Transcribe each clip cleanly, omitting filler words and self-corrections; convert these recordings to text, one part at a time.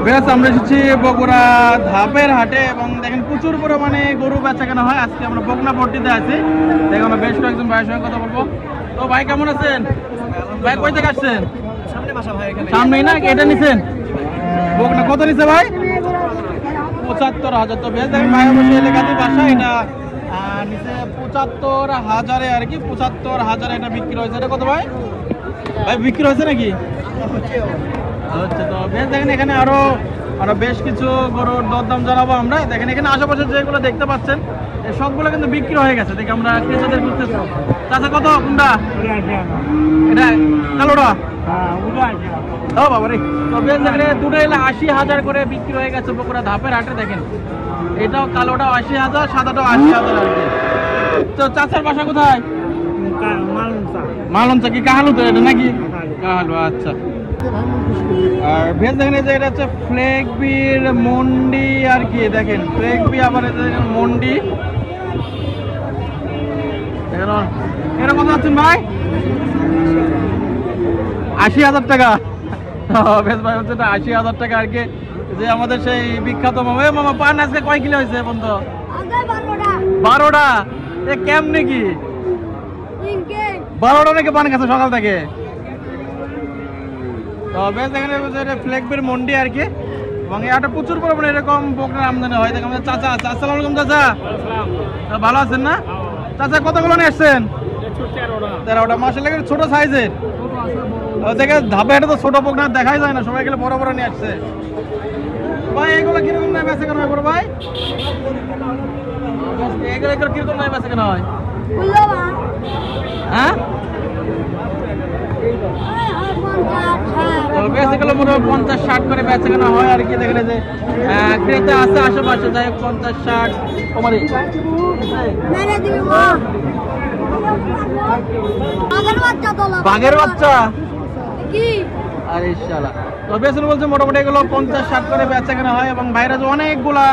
বেশ আমরা এসেছি বগুড়া ধাপের হাটে এবং দেখেন প্রচুর পরিমাণে গরু বেচা কেনা হয়। আজকে আমরা বগুড়া পট্টিতে আছি, দেখুন আমরা বেশ কয়েকজন ভাইয়ের সঙ্গে কথা বলবো। তো ভাই কেমন আছেন? ভাই কই থেকে আসছেন? সামনেই না, এটা নিছেন বগুড়া? কত নিছে ভাই? ৭৫,০০০। তো বেশ দেখেন ভাই অবশ্যই এলাকাতে বাসা, এটা নিচে ৭৫,০০০ আর কি, ৭৫,০০০ এটা বিক্রি হয়েছে। এটা কত ভাই? ভাই বিক্রি হয়েছে নাকি? হচ্ছে। তো বেশ দেখেন এখানে আরো বেশ কিছু গরুর দরদাম জানাবো আমরা। দেখেন এখানে আশেপাশে যেগুলো দেখতে পাচ্ছেন সবগুলো কিন্তু বিক্রি হয়ে গেছে। দেখি আমরা ক্রেতাদের করতেছি। চাচা কত কোনটা? এটা কালোটা? ও বাবা রে। তো বেশ দেখেন দুটো এলে ৮০,০০০ করে বিক্রি হয়ে গেছে বগুড়া ধাপের হাটে। দেখেন এটাও কালোটাও ৮০,০০০, সাদাটাও ৮০,০০০ আর কি। তো চাচার বাসা কোথায়? মালঞ্চা। কি কাহালু তো এটা নাকি? কাহালু, আচ্ছা। আর ভেজ দেখেন যে এটা হচ্ছে ফ্লেগবির মন্ডি আর কি। দেখেন ফ্লেগবি, আবার মন্ডি। এটা কত আছেন ভাই? ৮০,০০০ টাকা। বেশ ভাই হচ্ছে ৮০,০০০ টাকা আর কি। যে আমাদের সেই বিখ্যাত মামা। মামা পান আজকে কয় কিলো হয়েছে বন্ধু? ১২টা। এ কেমনে কি ১২টা নাকি পান খাচ্ছে সকাল থেকে? তো বেশ এখানে ফ্লেগবির মন্ডি আর কি। এবং এটা প্রচুর পরিমাণে এরকম বকনার আমদানি হয়। দেখেন আমাদের চাচা আছে। আসসালামু আলাইকুম চাচা, ভালো আছেন না? চাচা কতগুলো নিয়ে আসছেন? ১৩টা। মাশাআল্লাহ ছোট সাইজের। দেখে ধাপে এটা তো ছোট বকনা দেখাই যায় না, সবাই গেলে বড় বড় নিয়ে আসছে। ভাই এগুলো কিরকম দামে বেচা কেনা হয় বড় ভাই? এগুলো কিরকম দামে বেচা কেনা হয়? হ্যাঁ বেসিক্যালি মোটামুটি ৫০-৬০ করে বেচা কেনা হয় আর কি। দেখেন যে ক্রেতা আছে আশেপাশে, যাই হোক ৫০-৬০। বাঘের বাচ্চা? আরে শালা। তো বেসন বলছে মোটামুটি এগুলো ৫০-৬০ করে বেচা কেনা হয়। এবং ভাইরা যে অনেকগুলা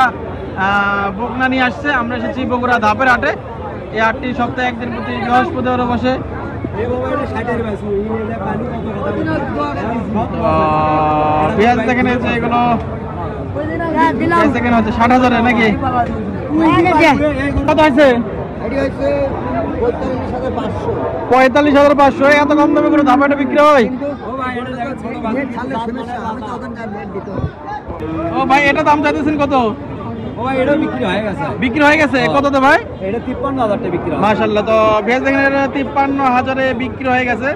বকনা নিয়ে আসছে। আমরা এসেছি বগুড়া ধাপের হাটে। এই হাটটি সপ্তাহে একদিন প্রতি বৃহস্পতিবার বসে। পেঁয়াজ দেখেন এগুলো হচ্ছে ৬০,০০০ নাকি? কত আছে? ৪৫,৫০০। এত কম দামে করে ধাপাটা বিক্রি হয়? ও ভাই এটা দাম চাইতেছেন কত? বিক্রি হয়ে গেছে। কততে ভাই? এটা ৫৩,০০০ বিক্রি। মাশাআল্লাহ। তো ভেজ দেখেন ৫৩,০০০ বিক্রি হয়ে গেছে।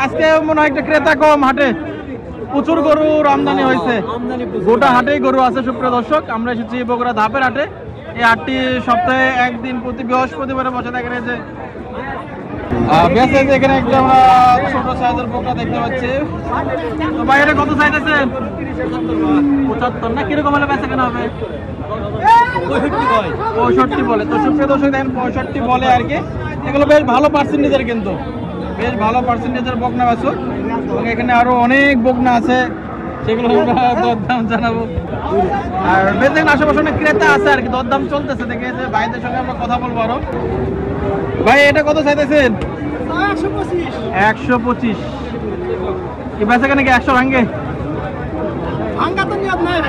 আজকে মনে হয় একটা ক্রেতা কম হাটে, প্রচুর গরুর আমদানি হয়েছে। গোটা হাটেই গরু আছে। সুপ্রিয় দর্শক, আমরা এসেছি বগুড়া ধাপের হাটে। এই হাটটি সপ্তাহে একদিন প্রতি বৃহস্পতিবারে বসে। দেখেন যে এখানে একটা আমরা ছোট সাইজের বকনা দেখতে পাচ্ছি। তো ভাই এটা কত চাইতেছেন? ৭৫ না? কিরকম হলে বেচা কেনা হবে? ৬৫ বলে। তো সুপ্রিয় দর্শক দেখেন ৬৫ বলে আর কি। এগুলো বেশ ভালো পার্সেন্টেজের, কিন্তু বেশ ভালো পার্সেন্টেজের বকনা আছে। এবং এখানে আরো অনেক বকনা আছে, সেগুলো আমরা দরদাম জানাবো। আর বেশ দেখেন আশেপাশে অনেক ক্রেতা আছে আর কি, দরদাম চলতেছে। দেখে যে ভাইদের সঙ্গে আমরা কথা বলবো আরো। ভাই এটা কত চাইতেছেন? ১২৫। কি বেচা কেন কি ১০০ ভাঙ্গে?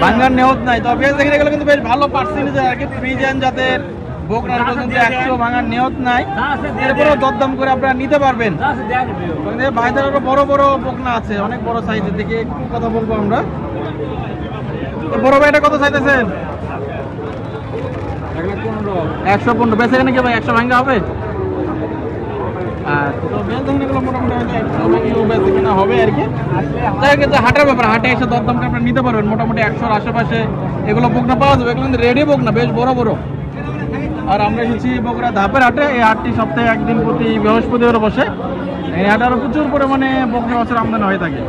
ভাঙ্গার নিয়ত নাই। তো বেশ দেখেন এগুলো কিন্তু বেশ ভালো পার্সেন্টেজ আর কি। ফ্রিজিয়ান জাতের বকনার পর্যন্ত ১০০ ভাঙার নিয়ত নাই। এরপরেও দরদাম করে আপনারা নিতে পারবেন। ভাইদের আরো বড় বড় বকনা আছে, অনেক বড় সাইজের। দেখে একটু কথা বলবো আমরা। বড় ভাই এটা কত চাইতেছেন? ১১৫। বেচা কেন কি ভাই ১০০ ভাঙ্গা হবে? হবে আর কি। হাটের ব্যাপার, হাটে এসে দরদামটা আপনারা নিতে পারবেন। মোটামুটি ১০০-র আশেপাশে এগুলো বকনা পাওয়া যাবে। এগুলো কিন্তু রেডি বকনা, বেশ বড় বড়। আর আমরা এসেছি বগুড়া ধাপের হাটে। এই হাটটি সপ্তাহে একদিন প্রতি বৃহস্পতিবার বসে। এই হাটে আরো প্রচুর পরিমাণে বকনা বছর আমদানি হয়ে থাকে।